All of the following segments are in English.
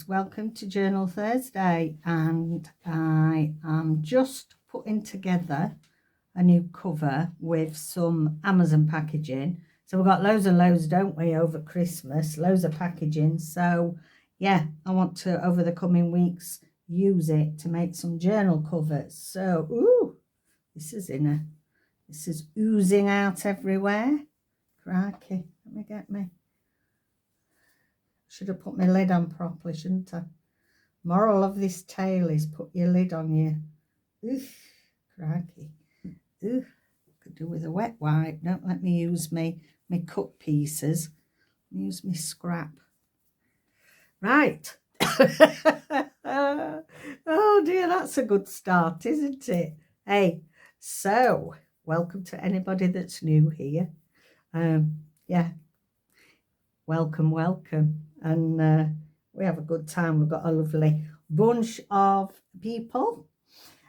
welcome to Journal Thursday, and I am just putting together a new cover with some Amazon packaging. So we've got loads and loads, don't we, over Christmas, loads of packaging. So yeah, I want to, over the coming weeks, use it to make some journal covers. So, ooh, this is oozing out everywhere. Crikey, let me get me. Should have put my lid on properly, shouldn't I? Moral of this tale is put your lid on you. Oof, crikey. Oof, could do with a wet wipe. Don't let me use my cut pieces. Use my scrap. Right. Oh dear, that's a good start, isn't it? Hey, so welcome to anybody that's new here. Yeah, welcome. And we have a good time. We've got a lovely bunch of people.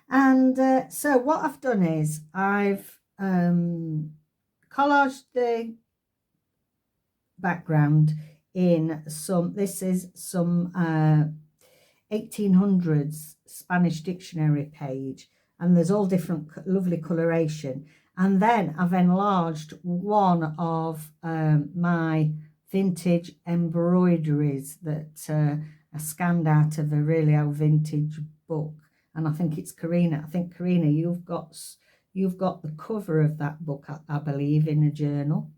And so what I've done is I've collaged the background in this is some 1800s Spanish dictionary page, and there's all different lovely coloration. And then I've enlarged one of my vintage embroideries that I scanned out of a really old vintage book, and I think it's Karina. I think Karina, you've got the cover of that book, I believe, in a journal.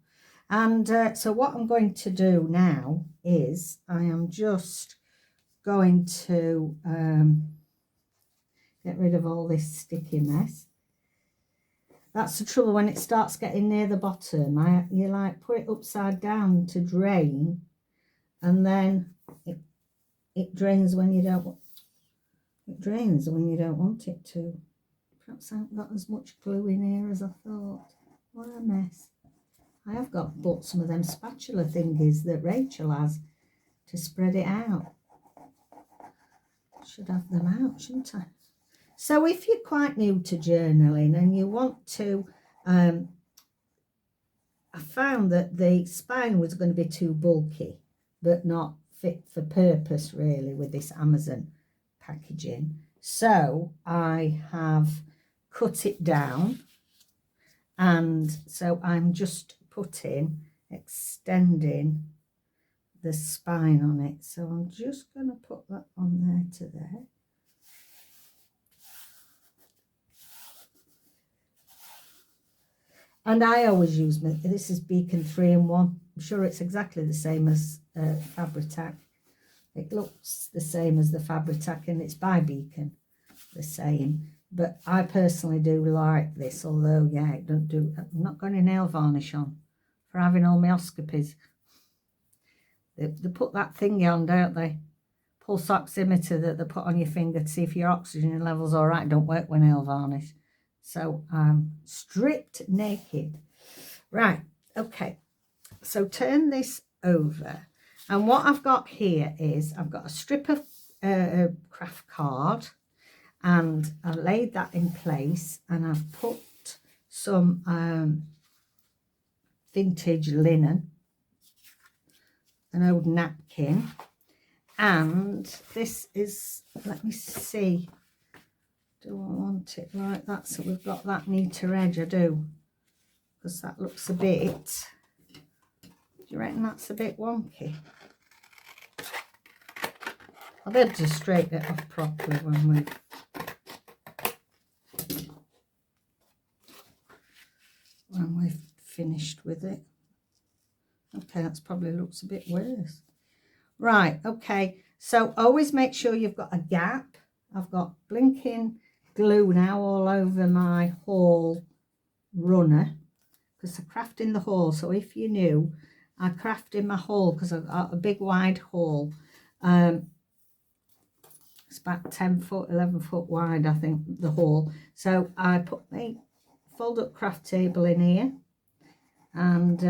And so what I'm going to do now is I am just going to get rid of all this stickiness. That's the trouble when it starts getting near the bottom. You like put it upside down to drain, and then it drains when you don't. It drains when you don't want it to. Perhaps I haven't got as much glue in here as I thought. What a mess. I have bought some of them spatula thingies that Rachel has to spread it out. Should have them out, shouldn't I? So if you're quite new to journaling and you want to, I found that the spine was going to be too bulky, but not fit for purpose really with this Amazon packaging. So I have cut it down, and so I'm just extending the spine on it. So I'm just going to put that on there to there. And I always use this is Beacon 3-in-1. I'm sure it's exactly the same as Fabri-Tac. It looks the same as the Fabri-Tac, and it's by Beacon, the same. But I personally do like this, although, yeah, I'm not got any nail varnish on for having all my oscopies. They put that thingy on, don't they? Pulse oximeter that they put on your finger to see if your oxygen level's all right. Don't work with nail varnish. So I'm stripped naked. Right, okay. So turn this over. And what I've got here is I've got a strip of craft card, and I laid that in place, and I've put some vintage linen, an old napkin, and this is, let me see, do I want it like that so we've got that neater edge? I do, because that looks a bit, do you reckon that's a bit wonky? I'll be able to straighten it off properly when we've finished with it. Okay, that's probably looks a bit worse. Right, okay, so always make sure you've got a gap. I've got blinking glue now all over my haul runner, because I craft in the haul. So if you knew, I craft in my haul because I've got a big wide haul. It's about 10 foot, 11 foot wide, I think, the haul. So I put my fold up craft table in here, and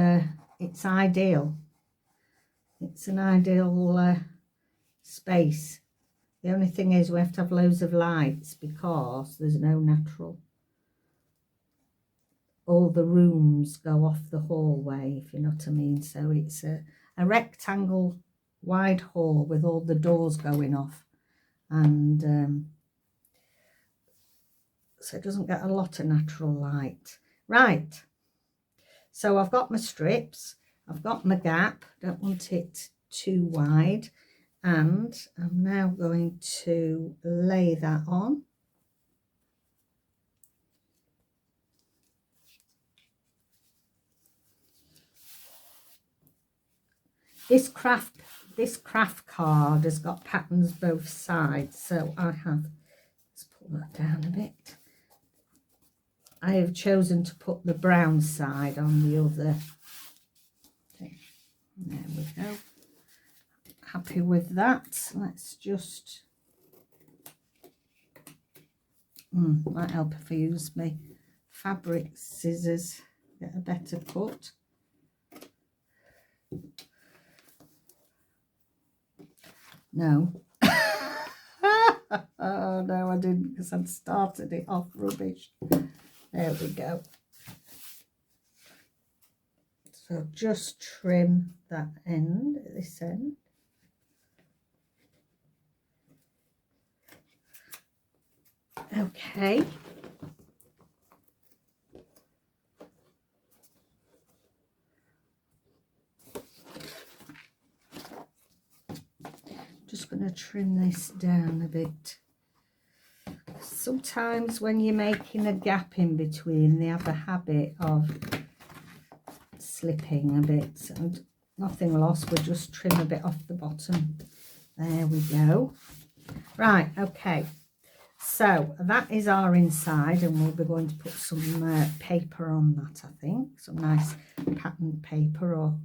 it's ideal. It's an ideal space. The only thing is we have to have loads of lights because there's no natural. All the rooms go off the hallway, if you know what I mean. So it's a rectangle wide hall with all the doors going off, and so it doesn't get a lot of natural light. Right, so I've got my strips, I've got my gap, don't want it too wide, and I'm now going to lay that on. This craft card has got patterns both sides, so I have, let's pull that down a bit. I have chosen to put the brown side on the other. Okay, there we go. Happy with that. Let's just, might help if I use my fabric scissors, get a better cut. No. Oh no, I didn't, because I'd started it off rubbish. There we go. So just trim that end, at this end. Okay. Just going to trim this down a bit. Sometimes when you're making a gap in between, they have a habit of slipping a bit, and nothing lost, we'll just trim a bit off the bottom. There we go. Right, okay, so that is our inside, and we'll be going to put some paper on that, I think, some nice patterned paper, or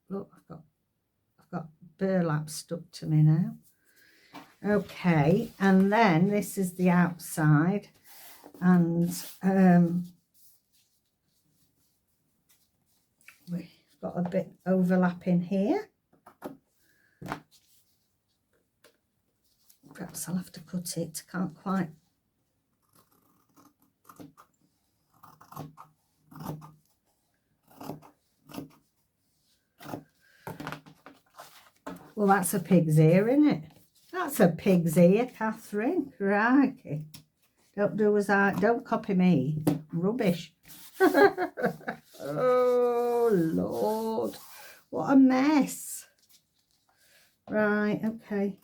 look, I've got burlap stuck to me now. Okay, and then this is the outside, and we've got a bit overlapping here. Perhaps I'll have to cut it, can't quite. Well, that's a pig's ear, isn't it? That's a pig's ear, Catherine. Crikey. Don't copy me. Rubbish. Oh, Lord. What a mess. Right, okay.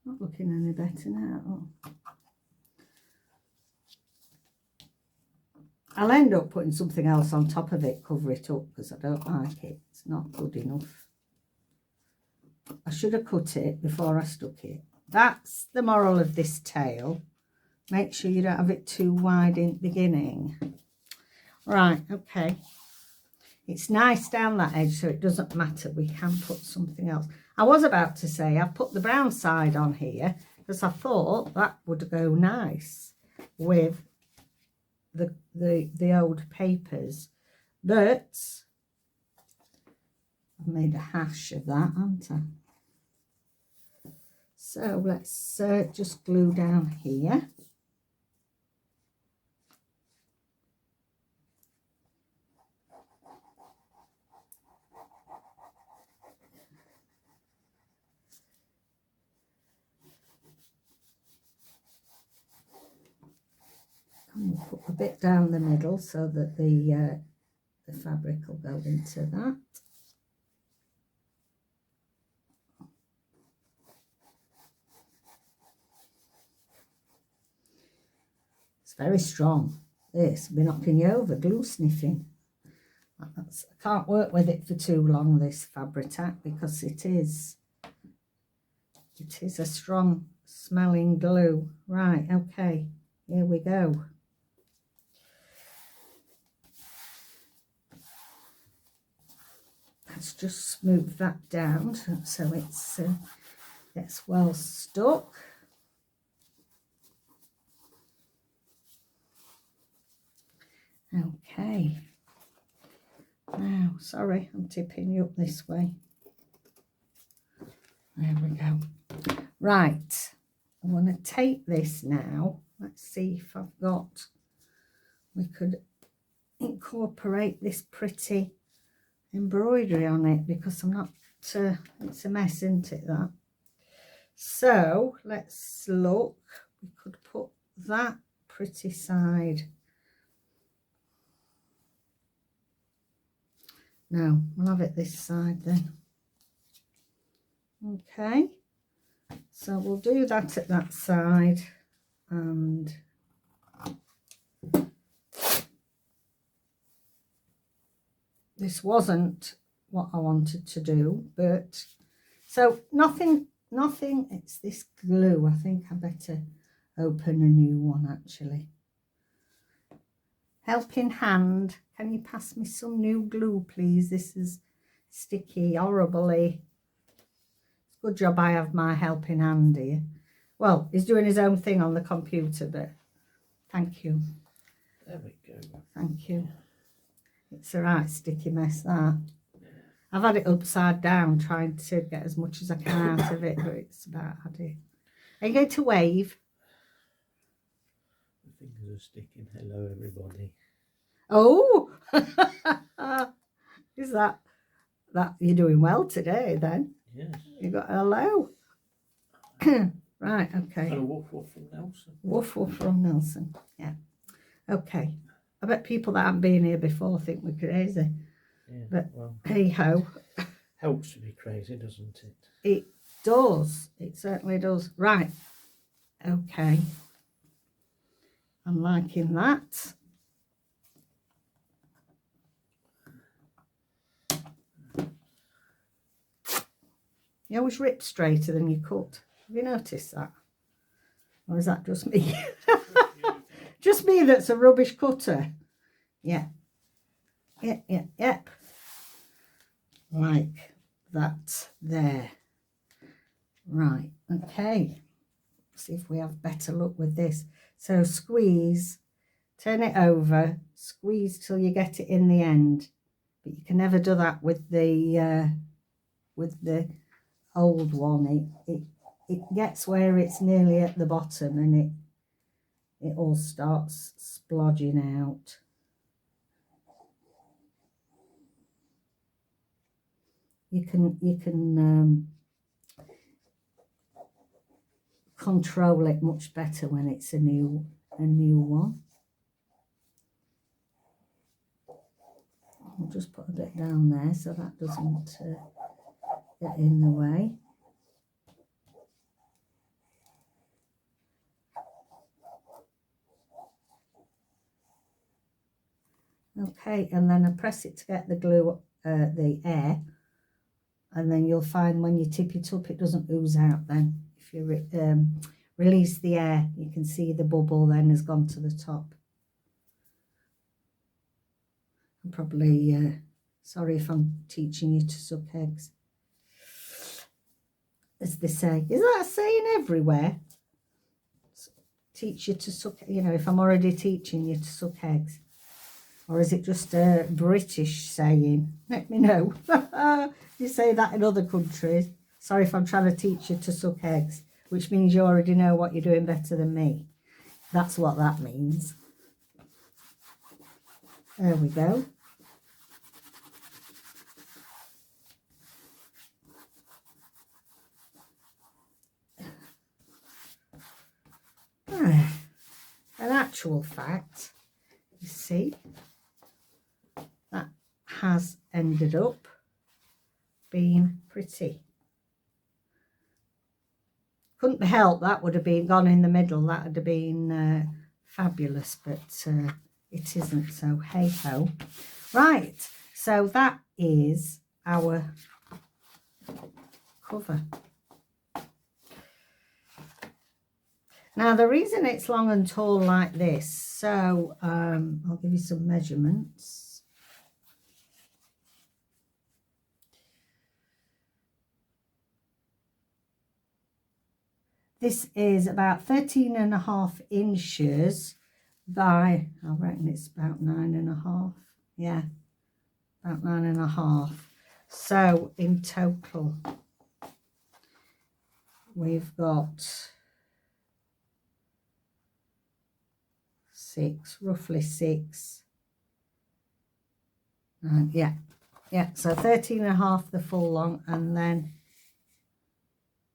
Not looking any better now. I'll end up putting something else on top of it, cover it up, because I don't like it. It's not good enough. I should have cut it before I stuck it. That's the moral of this tale. Make sure you don't have it too wide in the beginning. Right, okay. It's nice down that edge, so it doesn't matter. We can put something else. I was about to say I've put the brown side on here because I thought that would go nice with the old papers, but I've made a hash of that, haven't I? So let's just glue down here. And we'll put a bit down the middle so that the fabric will go into that. It's very strong. This will be knocking you over, glue sniffing. I can't work with it for too long, this Fabri-Tac, because it is a strong smelling glue. Right, okay, here we go. Let's just smooth that down so it's well stuck. Okay. Now, sorry, I'm tipping you up this way. There we go. Right, I want to take this now. Let's see if I've got, we could incorporate this pretty embroidery on it, because I'm not, it's a mess, isn't it, that? So let's look. We could put that pretty side. No, we'll have it this side then. Okay, so we'll do that at that side, and this wasn't what I wanted to do, but so nothing, it's this glue. I think I better open a new one actually. Helping hand, can you pass me some new glue please? This is sticky horribly. Good job I have my helping hand here. Well, he's doing his own thing on the computer, but thank you. There we go. Thank you. It's a right sticky mess, that. I've had it upside down trying to get as much as I can out of it, but it's about had it. Are you going to wave? The fingers are sticking. Hello, everybody. Oh! Is that you're doing well today then? Yes. You got a hello. Right, okay. And a woof woof from Nelson. Woof woof from Nelson. Yeah. Okay. I bet people that haven't been here before think we're crazy. Yeah, but well, hey ho. Helps to be crazy, doesn't it? It does. It certainly does. Right. Okay. I'm liking that. You always rip straighter than you cut. Have you noticed that? Or is that just me? Just me that's a rubbish cutter. Yeah. Yep. Like that there. Right. Okay. See if we have better luck with this. So squeeze, turn it over, squeeze till you get it in the end. But you can never do that with the old one. It gets where it's nearly at the bottom and it all starts splodging out. You can control it much better when it's a new one. I'll just put a bit down there so that doesn't get in the way. Okay, and then I press it to get the glue, the air, and then you'll find when you tip it up, it doesn't ooze out then. If you release the air, you can see the bubble then has gone to the top. I'm probably sorry if I'm teaching you to suck eggs, as they say. Is that a saying everywhere? Teach you to suck, you know, if I'm already teaching you to suck eggs. Or is it just a British saying? Let me know. You say that in other countries. Sorry if I'm trying to teach you to suck eggs, which means you already know what you're doing better than me. That's what that means. There we go. In actual fact, you see, that has ended up being pretty. Couldn't be helped, that would have been gone in the middle, that would have been fabulous, but it isn't, so hey ho. Right, so that is our cover. Now the reason it's long and tall like this, so I'll give you some measurements. This is about 13.5 inches by, I reckon it's about 9.5. Yeah, about 9.5. So in total, we've got roughly six Yeah, so 13.5 the full long, and then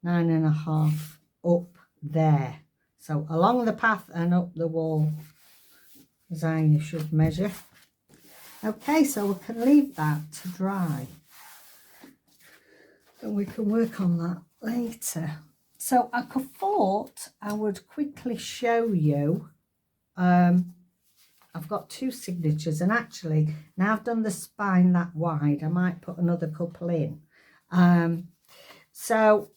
9.5 up there. So along the path and up the wall is how you should measure. Okay, so we can leave that to dry and we can work on that later. So I thought I would quickly show you, I've got 2 signatures, and actually now I've done the spine that wide, I might put another couple in. So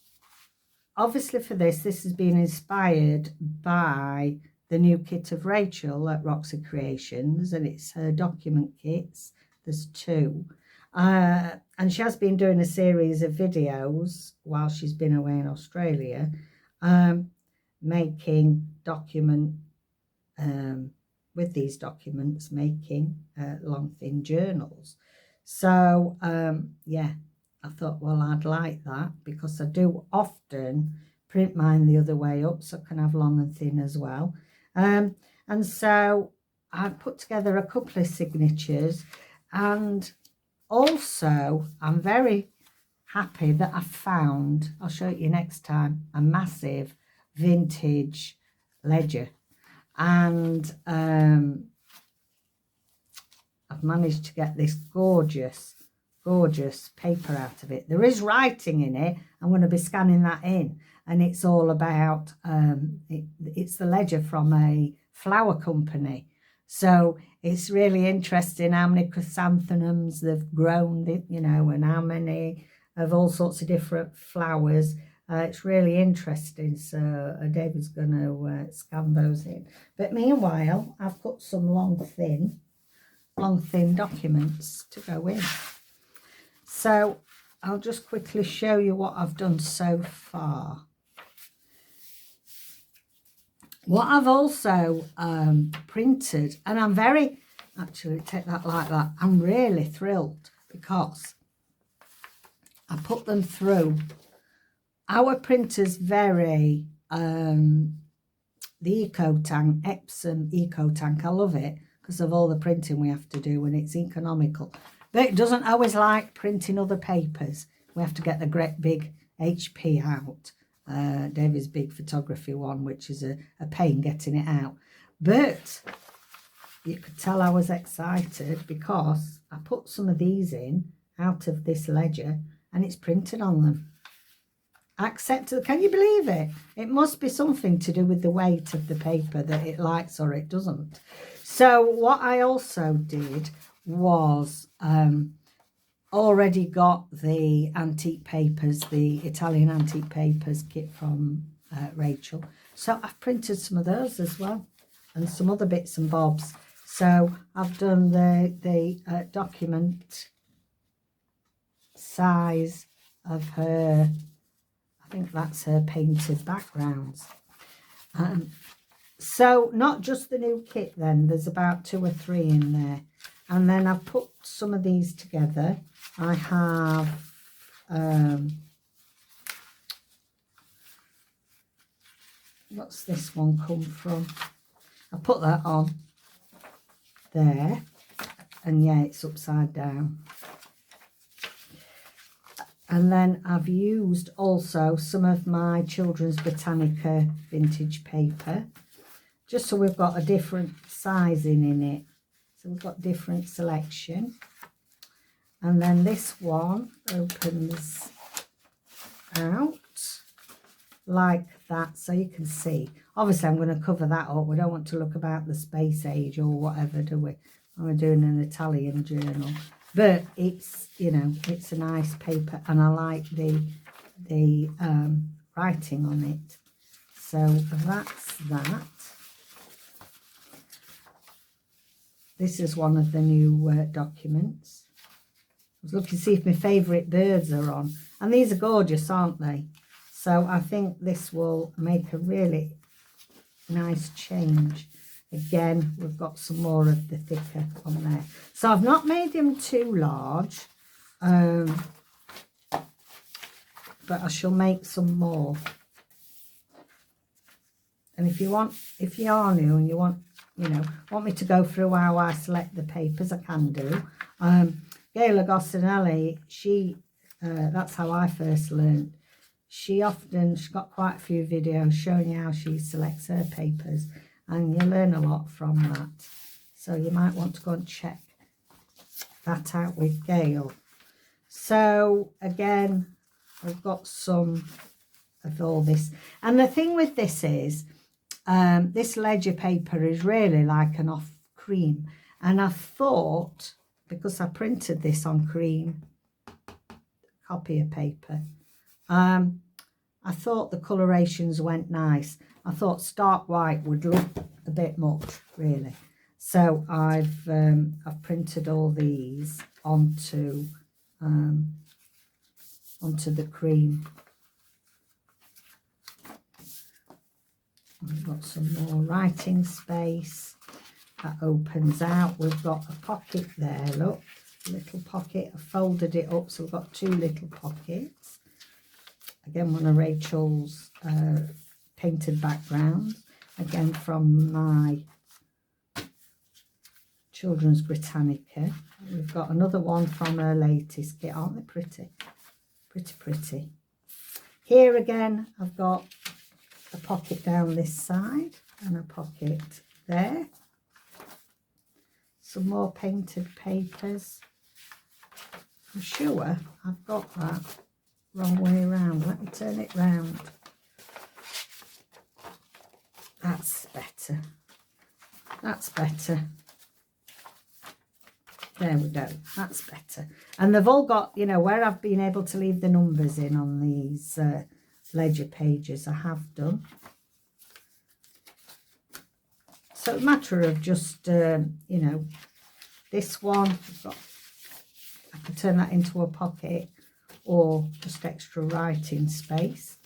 obviously for this has been inspired by the new kit of Rachel at Roxy Creations, and it's her document kits. There's 2. And she has been doing a series of videos while she's been away in Australia, making document, with these documents, making long thin journals. So yeah, I thought, well, I'd like that because I do often print mine the other way up, so I can have long and thin as well. And so I put together a couple of signatures, and also I'm very happy that I found, I'll show you next time, a massive vintage ledger. And I've managed to get this gorgeous paper out of it. There is writing in it. I'm going to be scanning that in, and it's all about it's the ledger from a flower company, so it's really interesting how many chrysanthemums they've grown, you know, and how many of all sorts of different flowers. It's really interesting, so David's going to scan those in. But meanwhile, I've got some long thin documents to go in. So I'll just quickly show you what I've done so far. What I've also printed, and I'm very, actually take that like that, I'm really thrilled because I put them through. Our printer's very, the Eco Tank, Epsom Eco Tank, I love it because of all the printing we have to do, and it's economical. But it doesn't always like printing other papers. We have to get the great big HP out. David's big photography one, which is a pain getting it out. But you could tell I was excited because I put some of these in out of this ledger and it's printed on them. Accepted. Can you believe it? It must be something to do with the weight of the paper that it likes or it doesn't. So what I also did was already got the antique papers, the Italian antique papers kit from Rachel. So I've printed some of those as well, and some other bits and bobs. So I've done the document size of her, I think that's her painted backgrounds. So not just the new kit then, there's about 2 or 3 in there. And then I've put some of these together. I have what's this one come from? I put that on there, and yeah, it's upside down. And then I've used also some of my Children's Botanica vintage paper, just so we've got a different sizing in it. So we've got different selection. And then this one opens out like that, so you can see. Obviously, I'm going to cover that up. We don't want to look about the space age or whatever, do we? I'm doing an Italian journal. But it's, you know, it's a nice paper, and I like the writing on it. So that's that. This is one of the new documents. I was looking to see if my favourite birds are on. And these are gorgeous, aren't they? So I think this will make a really nice change. Again, we've got some more of the thicker on there. So I've not made them too large. But I shall make some more. And if you are new and you want, you know, want me to go through how I select the papers, I can do. Gail Gossinelli, she, that's how I first learned. She's got quite a few videos showing you how she selects her papers, and you learn a lot from that. So you might want to go and check that out with Gail. So again, I've got some of all this. And the thing with this is, this ledger paper is really like an off cream. And I thought, because I printed this on cream copier paper, I thought the colorations went nice. I thought stark white would look a bit much, really. So I've printed all these onto the cream. We've got some more writing space that opens out. We've got a pocket there, look, little pocket. I folded it up, so we've got two little pockets. Again, one of Rachel's painted backgrounds, again from my Children's Britannica. We've got another one from her latest kit. Aren't they pretty? Pretty, pretty. Here again, I've got a pocket down this side and a pocket there. Some more painted papers. I'm sure I've got that wrong way around. Let me turn it round. That's better. That's better. There we go. That's better. And they've all got, you know, where I've been able to leave the numbers in on these ledger pages, I have done. So a matter of just, you know, this one, I could turn that into a pocket or just extra writing space.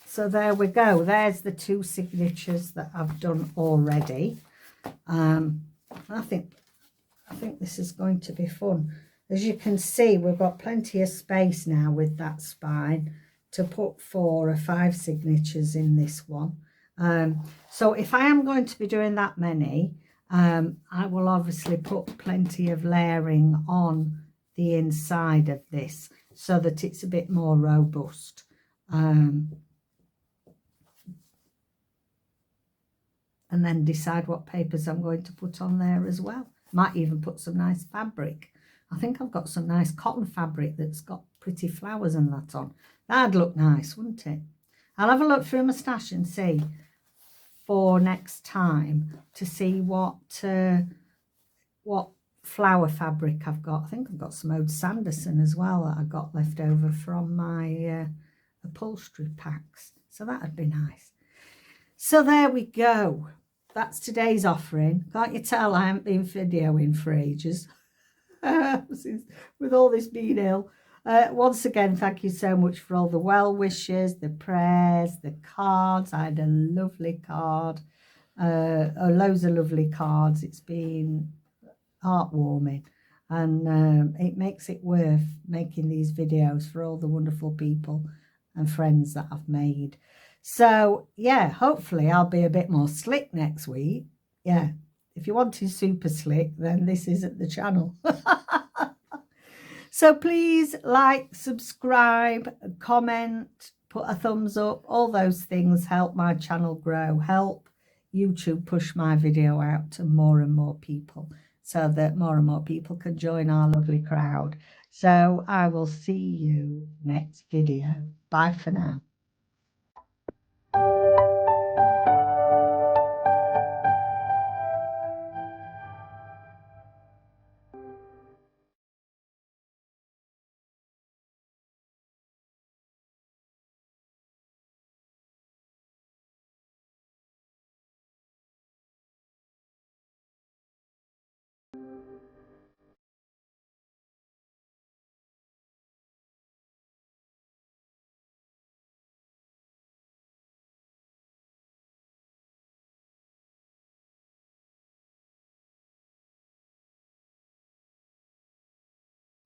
So there we go. There's the two signatures that I've done already. I think this is going to be fun. As you can see, we've got plenty of space now with that spine to put 4 or 5 signatures in this one. So if I am going to be doing that many, I will obviously put plenty of layering on the inside of this so that it's a bit more robust. And then decide what papers I'm going to put on there as well. Might even put some nice fabric. I think I've got some nice cotton fabric that's got pretty flowers and that on. That'd look nice, wouldn't it? I'll have a look through my stash and see for next time to see what flower fabric I've got. I think I've got some old Sanderson as well that I got left over from my upholstery packs. So that'd be nice. So there we go. That's today's offering. Can't you tell I haven't been videoing for ages? With all this being ill. Once again, thank you so much for all the well wishes, the prayers, the cards. I had a lovely card, loads of lovely cards. It's been heartwarming, and it makes it worth making these videos for all the wonderful people and friends that I've made. So yeah, hopefully I'll be a bit more slick next week. Yeah, if you're wanting super slick, then this isn't the channel. So please like, subscribe, comment, put a thumbs up. All those things help my channel grow, help YouTube push my video out to more and more people so that more and more people can join our lovely crowd. So I will see you next video. Bye for now.